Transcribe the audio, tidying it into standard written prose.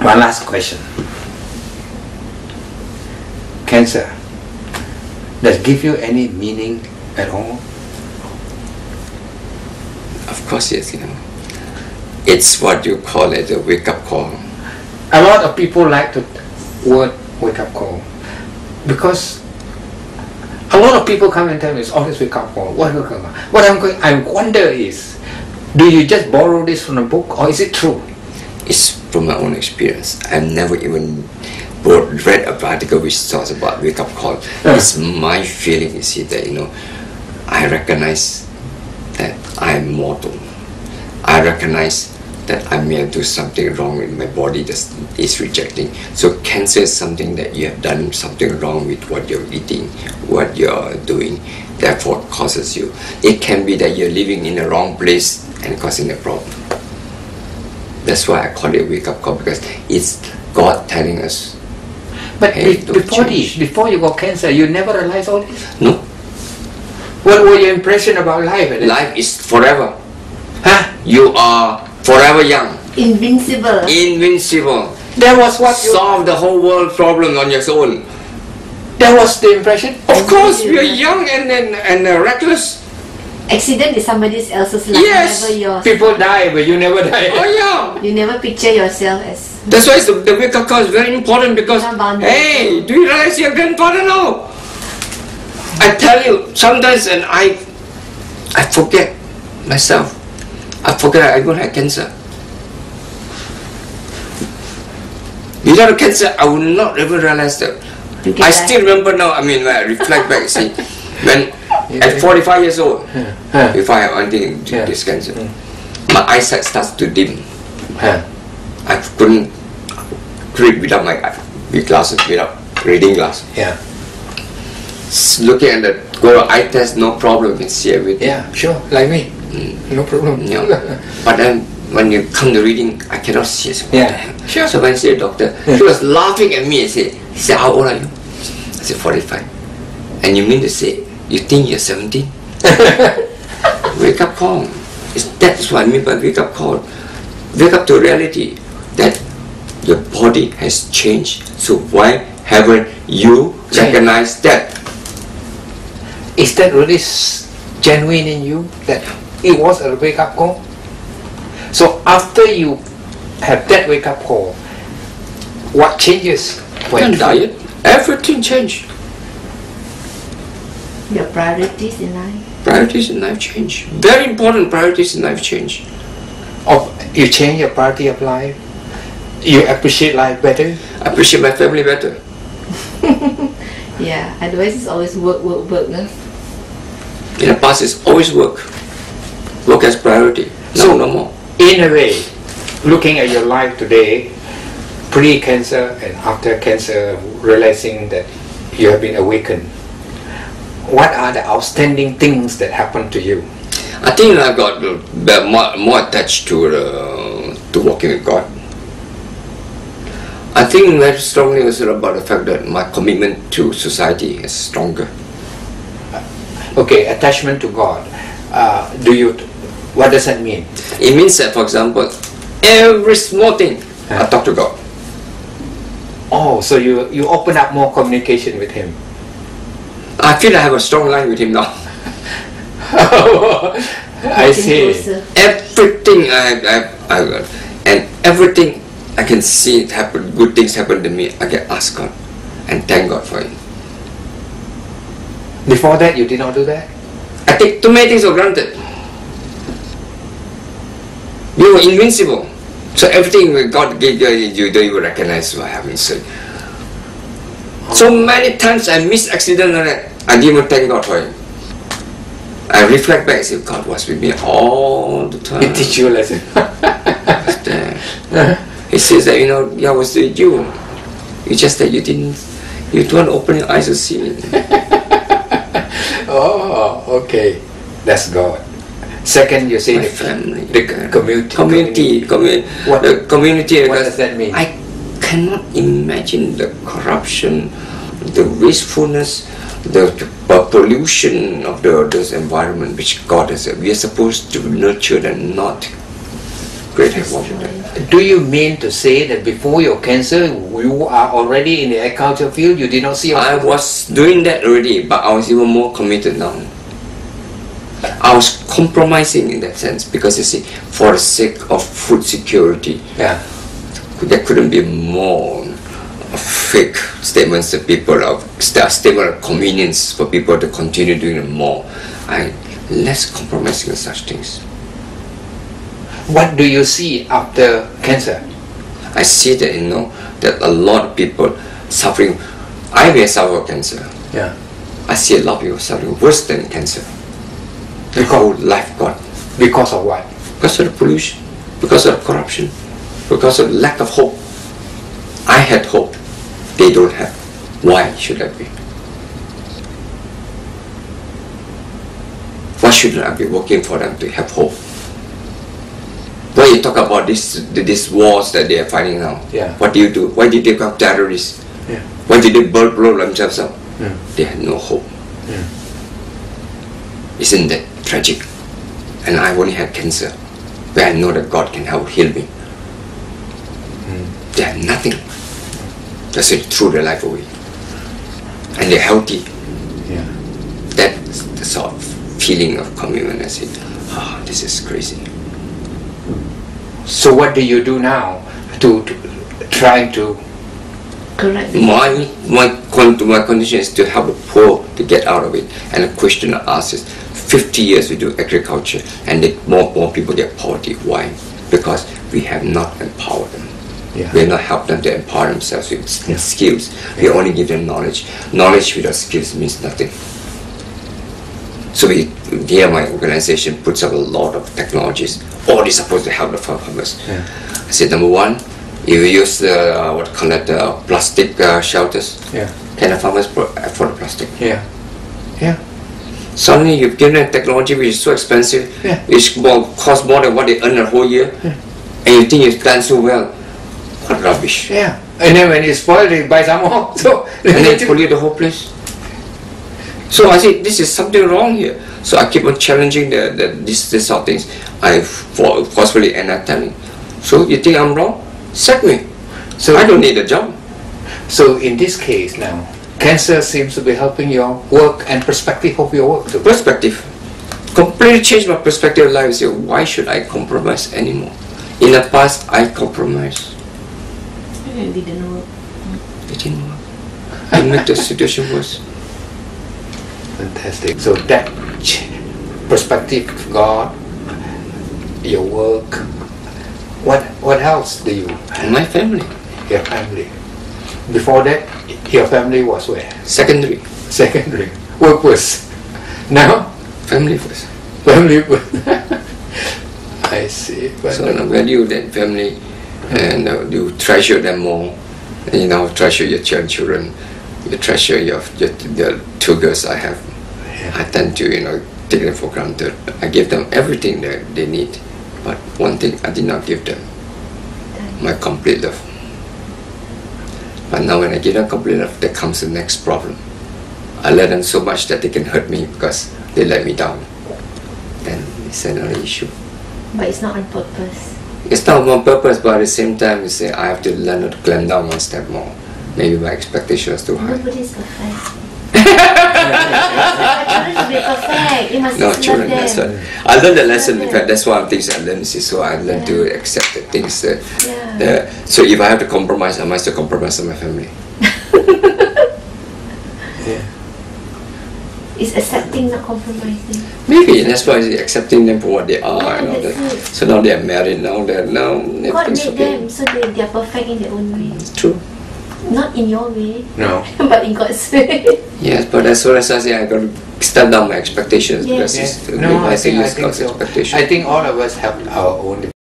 One last question. Cancer, does it give you any meaning at all? Of course, yes, It's what you call it, a wake-up call. A lot of people like the word wake-up call because a lot of people come and tell me it's always wake-up call. What I wonder is, do you just borrow this from a book or is it true? It's from my own experience. I've never even read an article which talks about wake-up call. It's my feeling, you see, that I recognize that I'm mortal. I recognize that I may do something wrong with my body that is rejecting. So cancer is something that you have done something wrong with what you're eating, what you're doing, therefore it causes you. It can be that you're living in the wrong place and causing a problem. That's why I call it a wake-up call, because it's God telling us. But hey, before you got cancer, you never realized all this? No. What were your impression about life? Life is forever. Huh? You are forever young. Invincible. Invincible. That was what solve the whole world problem on your own. That was the impression? Of course, we are young and reckless. Accident is somebody else's life, yes. never yours. People die, but you never die. Oh yeah. You never picture yourself as... That's why the wake-up call is very important, because, hey, do you realize your grandfather now? I tell you, sometimes and I forget myself. I forget I even had cancer. Without cancer, I would not ever realize that. I still remember now, when I reflect back, see, when at 45 years old, if I have anything this cancer, my eyesight starts to dim. I couldn't read without my glasses, without reading glasses. Looking at the go eye test, no problem, you can see everything. Yeah, sure, like me. No problem. But then when you come to reading, I cannot see it. Sure. So when I see a doctor, he was laughing at me and said, how old are you? I said, 45. And you mean to say, you think you're 17? Wake up call. That's what I mean by wake up call. Wake up to reality that your body has changed. So why haven't you recognized that? Is that really genuine in you, that it was a wake up call? So after you have that wake up call, what changes? When diet, everything changed. Your priorities in life. Priorities in life change. Very important priorities in life change. You change your priority of life. You appreciate life better. Appreciate my family better. Yeah, otherwise it's always work. No? In the past, it's always work. Work as priority. No more. In a way, looking at your life today, pre-cancer and after cancer, realizing that you have been awakened, what are the outstanding things that happened to you? I think I got more attached to working with God. I think very strongly also about the fact that my commitment to society is stronger. Okay, attachment to God. What does that mean? It means that, for example, every small thing, I talk to God. Oh, so you open up more communication with Him. I feel I have a strong line with Him now. I see. Everything I and everything I can see it happen, good things happen to me, I can ask God and thank God for it. Before that, you did not do that? I take too many things for granted. You were invincible. So everything God gave you don't even recognize what happened. So many times I miss accident on it. I didn't even thank God for it. I reflect back and say, God was with me all the time. He teach you a lesson. He says that, I was with you. It's just that you don't open your eyes to see me. Oh, okay. That's God. Second, you say my family, the community. What Does that mean? I cannot imagine the corruption, the wastefulness, the pollution of this environment which God has said. We are supposed to nurture and not create havoc. Do you mean to say that before your cancer, you are already in the agriculture field? You did not see I was doing that already, but I was even more committed now. I was compromising in that sense because you see, for the sake of food security, Yeah. there couldn't be more fake statements to people of statement of convenience for people to continue doing it more. I less compromising with such things. What do you see after cancer? I see that that a lot of people suffering. I may suffer cancer. Yeah. I see a lot of people suffering worse than cancer. The whole life gone. Because of what? Because of the pollution, because of the corruption, because of lack of hope. I had hope. They don't have. Why should that be? Why shouldn't I be working for them to have hope? When you talk about these wars that they are fighting now, Yeah. what do you do? Why did they become terrorists? Yeah. Why did they blow themselves up? Yeah. They had no hope. Yeah. Isn't that tragic? And I only had cancer, where I know that God can help heal me. They have nothing. That's it, threw their life away. And they're healthy. Yeah. That's the sort of feeling of commitment. I say, this is crazy. So what do you do now to try to? Correct. My condition is to help the poor to get out of it. And the question I ask is, 50 years we do agriculture and more people get poverty. Why? Because we have not empowered them. Yeah. We have not helped them to empower themselves with Yeah. skills. We only give them knowledge. Knowledge without skills means nothing. So here my organization puts up a lot of technologies. All is supposed to help the farmers. Yeah. I said, number one, if you use the plastic shelters, Yeah. can the farmers afford the plastic? Yeah. Yeah. Suddenly you've given them technology which is so expensive, Yeah. which costs more than what they earn a whole year, and you think you've done so well. What rubbish. Yeah. And then when it's spoiled, they buy some more. So And then pollute the whole place. So I said, this is something wrong here. So I keep on challenging this sort of things. I forcefully and I telling. So you think I'm wrong? Sack me. So I don't need a job. So in this case now, cancer seems to be helping your work and perspective of your work too. Perspective. Completely changed my perspective of life. So why should I compromise anymore? In the past, I compromised. It didn't work. It didn't work. It made the situation worse. Fantastic. So that perspective of God, your work, what else do you have? My family. Your family. Before that, your family was where? Secondary. Secondary. Work was. Now, Family first. family was. I see. But So I value that family and you treasure them more. And treasure your children. You treasure the two girls I have. I tend to, take them for granted. I give them everything that they need. But one thing I did not give them, my complete love. But now when I give them complete love, there comes the next problem. I love them so much that they can hurt me because they let me down. Then it's another issue. But it's not on purpose. It's not on purpose, but at the same time, you say I have to learn how to clamp down one step more. Maybe my expectation is too high. Nobody's perfect. Children to be perfect. You must No, just children, love that's them. what I learned the lesson. In fact, that's one of the things I learned. So I learned to accept the things that. Yeah. So if I have to compromise, I must have to compromise on my family. yeah. It's accepting, not compromising. Maybe that's why it's accepting them for what they are. Yeah, and all that's that. it. So now they are married. Now they're God everything's made okay. them so they are perfect in their own way. True. Not in your way, No. but in God's way. Yes, but as soon as I say I got to step down my expectations Yeah. because Yeah. it's No, I I think think it's God's so. expectation. I think all of us have our own